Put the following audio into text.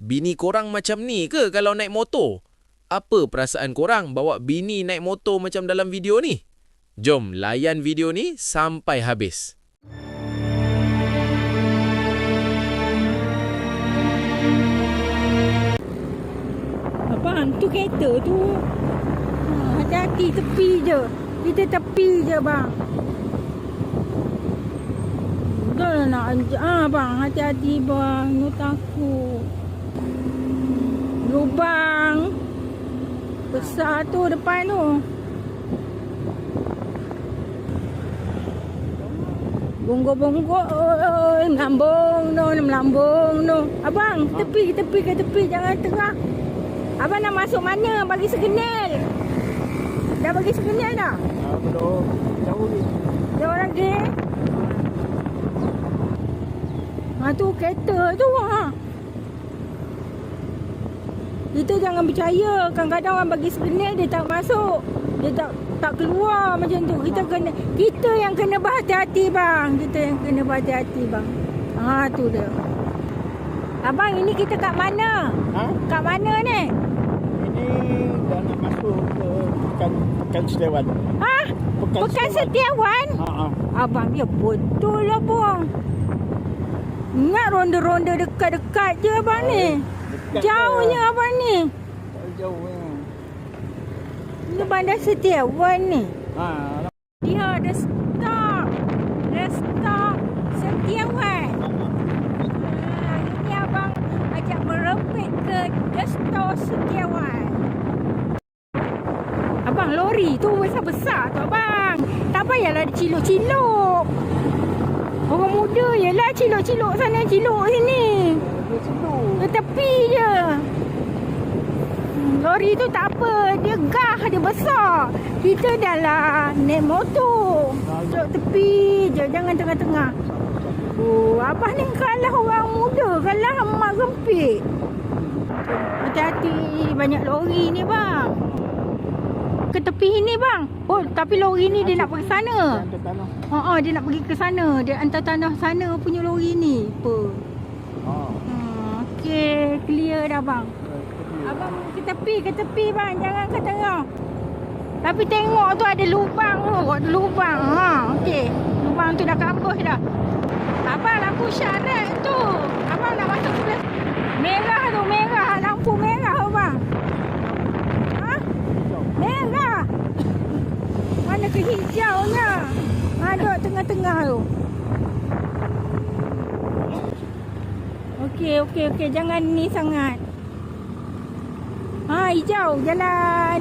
bini korang macam ni ke kalau naik motor? Apa perasaan korang bawa bini naik motor macam dalam video ni? Jom layan video ni sampai habis. Abang, tu kereta tu. Hati-hati, tepi je. Kita tepi je, bang. Dah lah nak bang, hati-hati bang. Nu takut. Lubang besar tu depan tu. Bonggok-bonggok, melambung no. Abang, tepi ke tepi, jangan tengah. Abang nak masuk mana? Bagi segenel. Dah bagi segenel dah? Belum. Jauh lagi. Jauh lagi? Tu kereta tu Kita jangan percaya. Kadang-kadang orang bagi segenel dia tak masuk. Dia tak keluar macam tu. Kita yang kena berhati-hati bang. Kita yang kena berhati-hati bang. Tu dia. Abang, ini kita kat mana? Kat mana ni? Ini dah nak masuk ke Pekan Setiawan. Pekan Setiawan? Abang, dia betul lah bang. Ingat ronda-ronda dekat-dekat je abang ni. Jauhnya abang ni. Jauhnya. Ini Bandar Setiawan ni. Dia ada stok. Stok Setiawan. Ini abang ajak merempit ke stok Setiawan. Abang, lori tu besar-besar tu abang. Tak payahlah ciluk-ciluk. Orang muda je lah ciluk-ciluk sana, ciluk sini. Ke tepi je. Lori tu tak apa. Dia gah, dia besar. Kita dah lah naik motor. Duduk tepi je, jangan tengah-tengah. Abang ni kalah orang muda, kalah emak gempit. Hati-hati, banyak lori ni bang. Ke tepi ni bang. Tapi lori ni dia nak pergi sana. Dia nak pergi ke sana. Dia hantar tanah sana punya lori ni. Okey, clear dah bang. Abang ke tepi bang, jangan ke tengah. Tapi tengok tu ada lubang tu, ada lubang. Okey, lubang tu dah kampus dah. Abang, lampu syarat tu. Abang nak masuk sebelah merah tu, merah, lampu merah abang. Merah. Mana ke hijaunya? Ada tengah-tengah tu. Okey, jangan ni sangat. Hijau jalan.